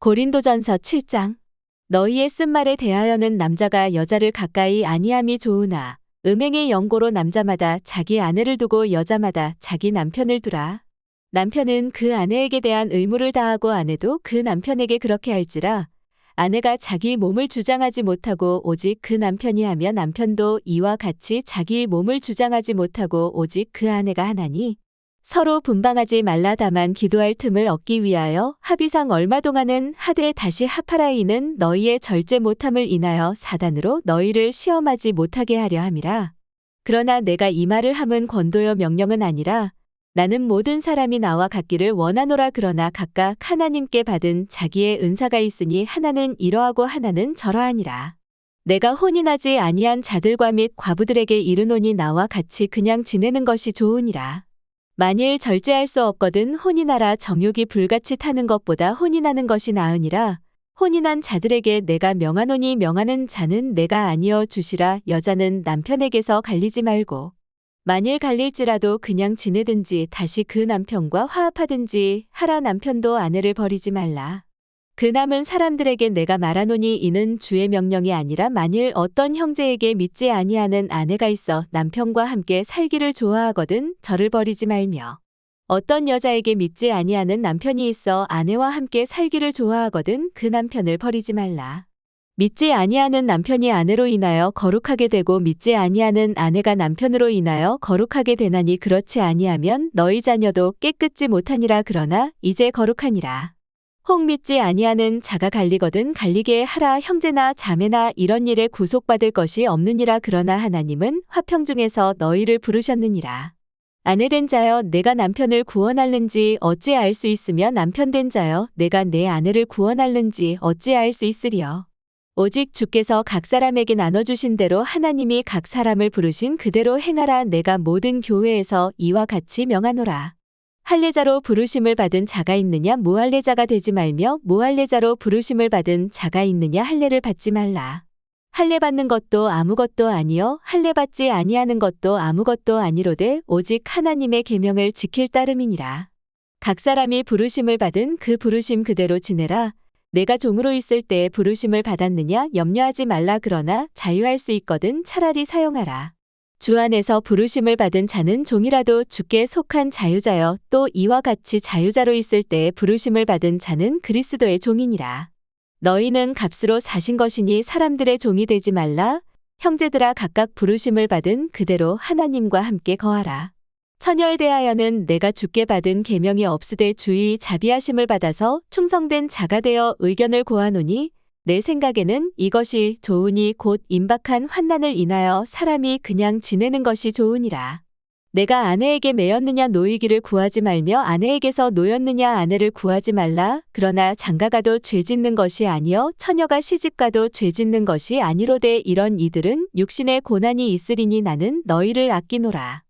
고린도전서 7장. 너희의 쓴 말에 대하여는 남자가 여자를 가까이 아니함이 좋으나 음행의 연고로 남자마다 자기 아내를 두고 여자마다 자기 남편을 두라. 남편은 그 아내에게 대한 의무를 다하고 아내도 그 남편에게 그렇게 할지라. 아내가 자기 몸을 주장하지 못하고 오직 그 남편이 하며 남편도 이와 같이 자기 몸을 주장하지 못하고 오직 그 아내가 하나니 서로 분방하지 말라. 다만 기도할 틈을 얻기 위하여 합의상 얼마 동안은 하되 다시 합하라. 이는 너희의 절제 못함을 인하여 사단으로 너희를 시험하지 못하게 하려 함이라. 그러나 내가 이 말을 함은 권도요 명령은 아니라 나는 모든 사람이 나와 같기를 원하노라. 그러나 각각 하나님께 받은 자기의 은사가 있으니 하나는 이러하고 하나는 저러하니라. 내가 혼인하지 아니한 자들과 및 과부들에게 이르노니 나와 같이 그냥 지내는 것이 좋으니라. 만일 절제할 수 없거든 혼인하라. 정욕이 불같이 타는 것보다 혼인하는 것이 나으니라. 혼인한 자들에게 내가 명하노니 명하는 자는 내가 아니어 주시라. 여자는 남편에게서 갈리지 말고 만일 갈릴지라도 그냥 지내든지 다시 그 남편과 화합하든지 하라. 남편도 아내를 버리지 말라. 그 남은 사람들에게 내가 말하노니 이는 주의 명령이 아니라 만일 어떤 형제에게 믿지 아니하는 아내가 있어 남편과 함께 살기를 좋아하거든 저를 버리지 말며 어떤 여자에게 믿지 아니하는 남편이 있어 아내와 함께 살기를 좋아하거든 그 남편을 버리지 말라. 믿지 아니하는 남편이 아내로 인하여 거룩하게 되고 믿지 아니하는 아내가 남편으로 인하여 거룩하게 되나니 그렇지 아니하면 너희 자녀도 깨끗지 못하니라. 그러나 이제 거룩하니라. 혹 믿지 아니하는 자가 갈리거든 갈리게 하라. 형제나 자매나 이런 일에 구속받을 것이 없느니라. 그러나 하나님은 화평 중에서 너희를 부르셨느니라. 아내된 자여 내가 남편을 구원할는지 어찌 알 수 있으며 남편된 자여 내가 내 아내를 구원할는지 어찌 알 수 있으리요. 오직 주께서 각 사람에게 나눠주신 대로 하나님이 각 사람을 부르신 그대로 행하라. 내가 모든 교회에서 이와 같이 명하노라. 할례자로 부르심을 받은 자가 있느냐 무할례자가 되지 말며 무할례자로 부르심을 받은 자가 있느냐 할례를 받지 말라. 할례 받는 것도 아무것도 아니요 할례 받지 아니하는 것도 아무것도 아니로되 오직 하나님의 계명을 지킬 따름이니라. 각 사람이 부르심을 받은 그 부르심 그대로 지내라. 내가 종으로 있을 때에 부르심을 받았느냐 염려하지 말라. 그러나 자유할 수 있거든 차라리 사용하라. 주 안에서 부르심을 받은 자는 종이라도 주께 속한 자유자여 또 이와 같이 자유자로 있을 때에 부르심을 받은 자는 그리스도의 종이니라. 너희는 값으로 사신 것이니 사람들의 종이 되지 말라. 형제들아 각각 부르심을 받은 그대로 하나님과 함께 거하라. 처녀에 대하여는 내가 주께 받은 계명이 없으되 주의 자비하심을 받아서 충성된 자가 되어 의견을 고하노니 내 생각에는 이것이 좋으니 곧 임박한 환난을 인하여 사람이 그냥 지내는 것이 좋으니라. 내가 아내에게 매였느냐 노이기를 구하지 말며 아내에게서 노였느냐 아내를 구하지 말라. 그러나 장가가도 죄짓는 것이 아니요 처녀가 시집가도 죄짓는 것이 아니로되 이런 이들은 육신의 고난이 있으리니 나는 너희를 아끼노라.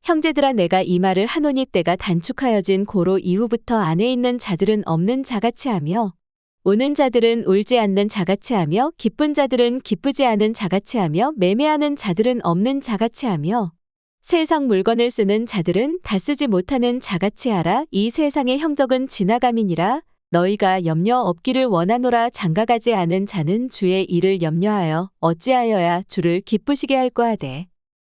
형제들아 내가 이 말을 하노니 때가 단축하여진 고로 이후부터 안에 있는 자들은 없는 자같이 하며 우는 자들은 울지 않는 자같이 하며 기쁜 자들은 기쁘지 않은 자같이 하며 매매하는 자들은 없는 자같이 하며 세상 물건을 쓰는 자들은 다 쓰지 못하는 자같이 하라. 이 세상의 형적은 지나감이니라. 너희가 염려 없기를 원하노라. 장가가지 않은 자는 주의 일을 염려하여 어찌하여야 주를 기쁘시게 할꼬 하되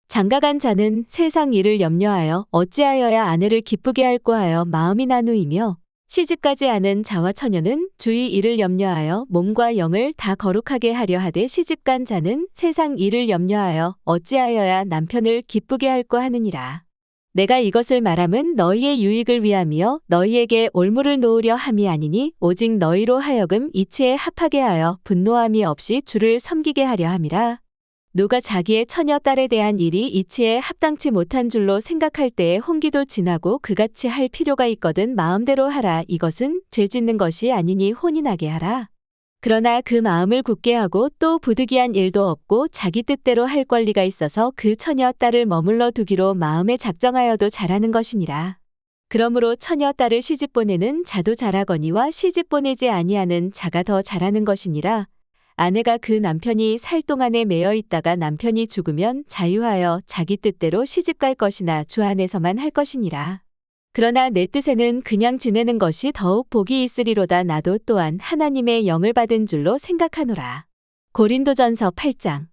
장가간 자는 세상 일을 염려하여 어찌하여야 아내를 기쁘게 할꼬 하여 마음이 나누이며 시집가지 않은 자와 처녀는 주의 일을 염려하여 몸과 영을 다 거룩하게 하려 하되 시집간 자는 세상 일을 염려하여 어찌하여야 남편을 기쁘게 할꼬 하느니라. 내가 이것을 말함은 너희의 유익을 위하며 너희에게 올무를 놓으려 함이 아니니 오직 너희로 하여금 이치에 합하게 하여 분노함이 없이 주를 섬기게 하려 함이라. 누가 자기의 처녀 딸에 대한 일이 이치에 합당치 못한 줄로 생각할 때에 혼기도 지나고 그같이 할 필요가 있거든 마음대로 하라. 이것은 죄짓는 것이 아니니 혼인하게 하라. 그러나 그 마음을 굳게 하고 또 부득이한 일도 없고 자기 뜻대로 할 권리가 있어서 그 처녀 딸을 머물러 두기로 마음에 작정하여도 잘하는 것이니라. 그러므로 처녀 딸을 시집 보내는 자도 잘하거니와 시집 보내지 아니하는 자가 더 잘하는 것이니라. 아내가 그 남편이 살 동안에 매여 있다가 남편이 죽으면 자유하여 자기 뜻대로 시집갈 것이나 주 안에서만 할 것이니라. 그러나 내 뜻에는 그냥 지내는 것이 더욱 복이 있으리로다. 나도 또한 하나님의 영을 받은 줄로 생각하노라. 고린도전서 8장.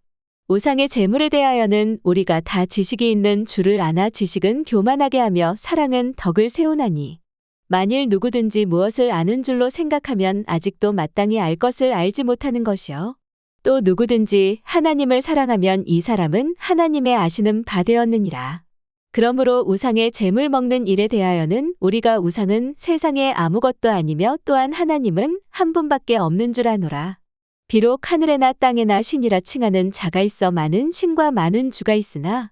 우상의 제물에 대하여는 우리가 다 지식이 있는 줄을 아나 지식은 교만하게 하며 사랑은 덕을 세우나니 만일 누구든지 무엇을 아는 줄로 생각하면 아직도 마땅히 알 것을 알지 못하는 것이요. 또 누구든지 하나님을 사랑하면 이 사람은 하나님의 아시는 바 되었느니라. 그러므로 우상의 제물 먹는 일에 대하여는 우리가 우상은 세상에 아무것도 아니며 또한 하나님은 한 분밖에 없는 줄 아노라. 비록 하늘에나 땅에나 신이라 칭하는 자가 있어 많은 신과 많은 주가 있으나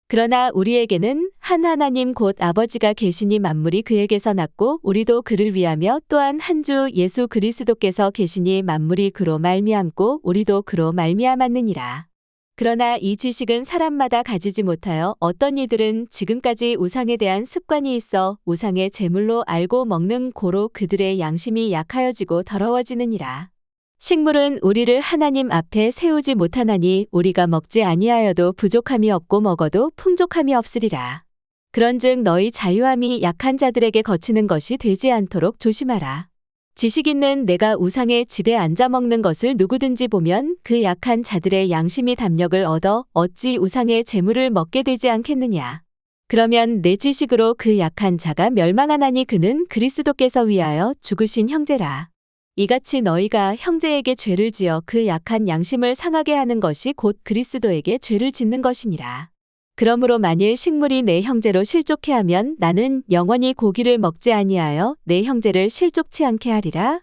그러나 우리에게는 한 하나님 곧 아버지가 계시니 만물이 그에게서 났고 우리도 그를 위하며 또한 한 주 예수 그리스도께서 계시니 만물이 그로 말미암고 우리도 그로 말미암았느니라. 그러나 이 지식은 사람마다 가지지 못하여 어떤 이들은 지금까지 우상에 대한 습관이 있어 우상의 제물로 알고 먹는 고로 그들의 양심이 약하여지고 더러워지느니라. 식물은 우리를 하나님 앞에 세우지 못하나니 우리가 먹지 아니하여도 부족함이 없고 먹어도 풍족함이 없으리라. 그런즉 너희 자유함이 약한 자들에게 거치는 것이 되지 않도록 조심하라. 지식 있는 내가 우상의 집에 앉아 먹는 것을 누구든지 보면 그 약한 자들의 양심이 담력을 얻어 어찌 우상의 제물을 먹게 되지 않겠느냐. 그러면 내 지식으로 그 약한 자가 멸망하나니 그는 그리스도께서 위하여 죽으신 형제라. 이같이 너희가 형제에게 죄를 지어 그 약한 양심을 상하게 하는 것이 곧 그리스도에게 죄를 짓는 것이니라. 그러므로 만일 식물이 내 형제로 실족해 하면 나는 영원히 고기를 먹지 아니하여 내 형제를 실족치 않게 하리라.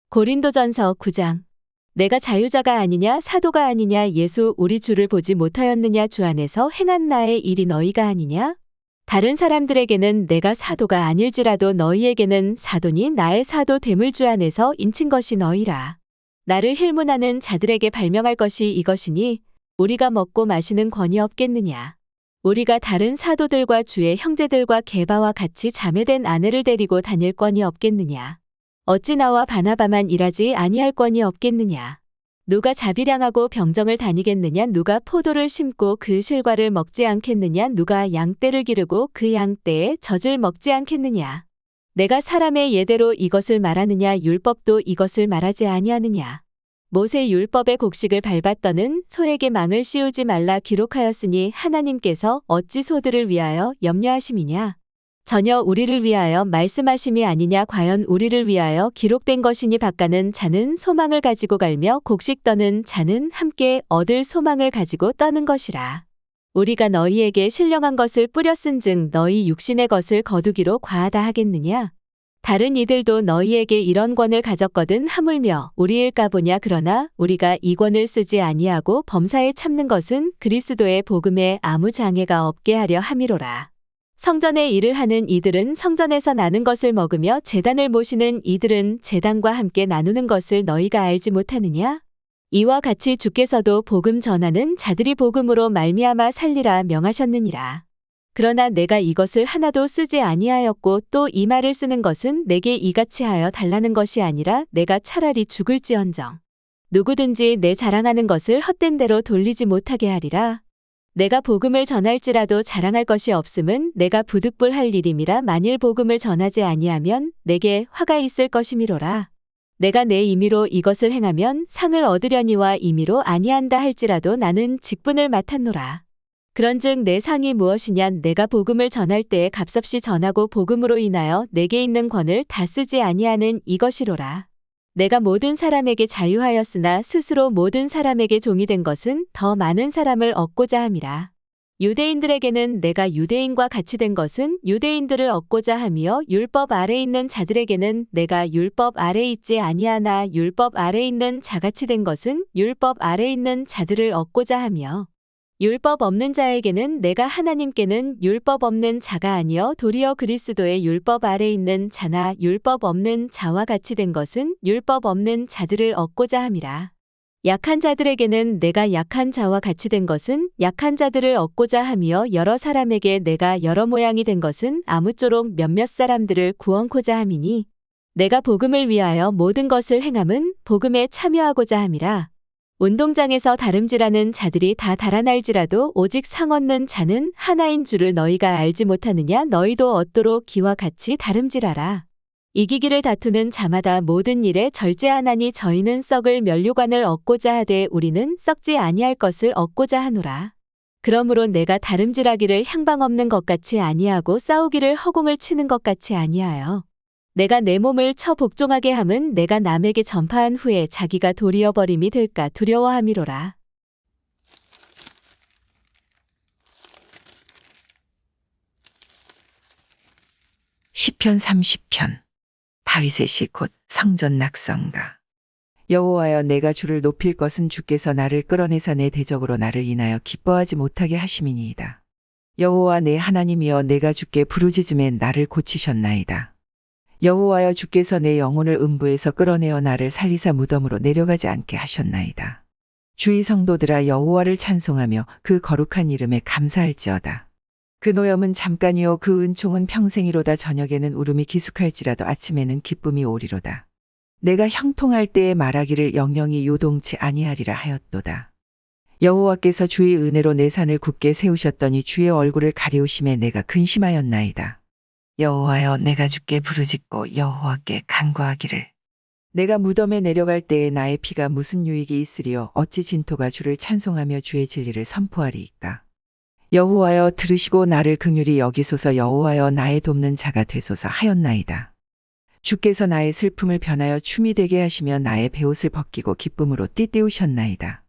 고린도전서 9장. 내가 자유자가 아니냐 사도가 아니냐 예수 우리 주를 보지 못하였느냐 주 안에서 행한 나의 일이 너희가 아니냐. 다른 사람들에게는 내가 사도가 아닐지라도 너희에게는 사도니 나의 사도 됨을 주 안에서 인친 것이 너희라. 나를 힐문하는 자들에게 발명할 것이 이것이니 우리가 먹고 마시는 권이 없겠느냐. 우리가 다른 사도들과 주의 형제들과 게바와 같이 자매된 아내를 데리고 다닐 권이 없겠느냐. 어찌 나와 바나바만 일하지 아니할 권이 없겠느냐. 누가 자비량하고 병정을 다니겠느냐. 누가 포도를 심고 그 실과를 먹지 않겠느냐. 누가 양떼를 기르고 그 양떼의 젖을 먹지 않겠느냐. 내가 사람의 예대로 이것을 말하느냐. 율법도 이것을 말하지 아니하느냐. 모세 율법의 곡식을 밟았더는 소에게 망을 씌우지 말라 기록하였으니 하나님께서 어찌 소들을 위하여 염려하심이냐. 전혀 우리를 위하여 말씀하심이 아니냐. 과연 우리를 위하여 기록된 것이니 바가는 자는 소망을 가지고 갈며 곡식 떠는 자는 함께 얻을 소망을 가지고 떠는 것이라. 우리가 너희에게 신령한 것을 뿌렸은즉 너희 육신의 것을 거두기로 과하다 하겠느냐. 다른 이들도 너희에게 이런 권을 가졌거든 하물며 우리일까 보냐. 그러나 우리가 이 권을 쓰지 아니하고 범사에 참는 것은 그리스도의 복음에 아무 장애가 없게 하려 함이로라. 성전의 일을 하는 이들은 성전에서 나는 것을 먹으며 제단을 모시는 이들은 제단과 함께 나누는 것을 너희가 알지 못하느냐? 이와 같이 주께서도 복음 전하는 자들이 복음으로 말미암아 살리라 명하셨느니라. 그러나 내가 이것을 하나도 쓰지 아니하였고 또 이 말을 쓰는 것은 내게 이같이 하여 달라는 것이 아니라 내가 차라리 죽을지언정 누구든지 내 자랑하는 것을 헛된 대로 돌리지 못하게 하리라. 내가 복음을 전할지라도 자랑할 것이 없음은 내가 부득불할 일임이라. 만일 복음을 전하지 아니하면 내게 화가 있을 것이미로라. 내가 내 임의로 이것을 행하면 상을 얻으려니와 임의로 아니한다 할지라도 나는 직분을 맡았노라. 그런즉 내 상이 무엇이냐. 내가 복음을 전할 때에 값없이 전하고 복음으로 인하여 내게 있는 권을 다 쓰지 아니하는 이것이로라. 내가 모든 사람에게 자유하였으나 스스로 모든 사람에게 종이 된 것은 더 많은 사람을 얻고자 함이라. 유대인들에게는 내가 유대인과 같이 된 것은 유대인들을 얻고자 하며 율법 아래 있는 자들에게는 내가 율법 아래 있지 아니하나 율법 아래 있는 자같이 된 것은 율법 아래 있는 자들을 얻고자 하며 율법 없는 자에게는 내가 하나님께는 율법 없는 자가 아니여 도리어 그리스도의 율법 아래 있는 자나 율법 없는 자와 같이 된 것은 율법 없는 자들을 얻고자 함이라. 약한 자들에게는 내가 약한 자와 같이 된 것은 약한 자들을 얻고자 하며 여러 사람에게 내가 여러 모양이 된 것은 아무쪼록 몇몇 사람들을 구원코자 함이니 내가 복음을 위하여 모든 것을 행함은 복음에 참여하고자 함이라. 운동장에서 다름질하는 자들이 다 달아날지라도 오직 상 얻는 자는 하나인 줄을 너희가 알지 못하느냐. 너희도 얻도록 기와 같이 다름질하라. 이기기를 다투는 자마다 모든 일에 절제하나니 저희는 썩을 면류관을 얻고자 하되 우리는 썩지 아니할 것을 얻고자 하노라. 그러므로 내가 다름질하기를 향방 없는 것 같이 아니하고 싸우기를 허공을 치는 것 같이 아니하여 내가 내 몸을 쳐 복종하게 함은 내가 남에게 전파한 후에 자기가 도리어 버림이 될까 두려워함이로라. 시편 30편. 다윗의 시 곧 성전 낙성가. 여호와여, 내가 주를 높일 것은 주께서 나를 끌어내사 내 대적으로 나를 인하여 기뻐하지 못하게 하심이니이다. 여호와 내 하나님이여, 내가 주께 부르짖음에 나를 고치셨나이다. 여호와여, 주께서 내 영혼을 음부에서 끌어내어 나를 살리사 무덤으로 내려가지 않게 하셨나이다. 주의 성도들아, 여호와를 찬송하며 그 거룩한 이름에 감사할지어다. 그 노염은 잠깐이요 그 은총은 평생이로다. 저녁에는 울음이 기숙할지라도 아침에는 기쁨이 오리로다. 내가 형통할 때에 말하기를 영영이 요동치 아니하리라 하였도다. 여호와께서 주의 은혜로 내 산을 굳게 세우셨더니 주의 얼굴을 가리우심에 내가 근심하였나이다. 여호와여, 내가 주께 부르짖고 여호와께 간구하기를. 내가 무덤에 내려갈 때에 나의 피가 무슨 유익이 있으리요. 어찌 진토가 주를 찬송하며 주의 진리를 선포하리이까. 여호와여, 들으시고 나를 긍휼히 여기소서. 여호와여, 나의 돕는 자가 되소서 하였나이다. 주께서 나의 슬픔을 변하여 춤이 되게 하시며 나의 베옷을 벗기고 기쁨으로 띠띠우셨나이다.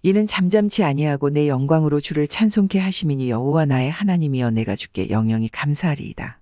이는 잠잠치 아니하고 내 영광으로 주를 찬송케 하심이니 여호와 나의 하나님이여, 내가 주께 영영이 감사하리이다.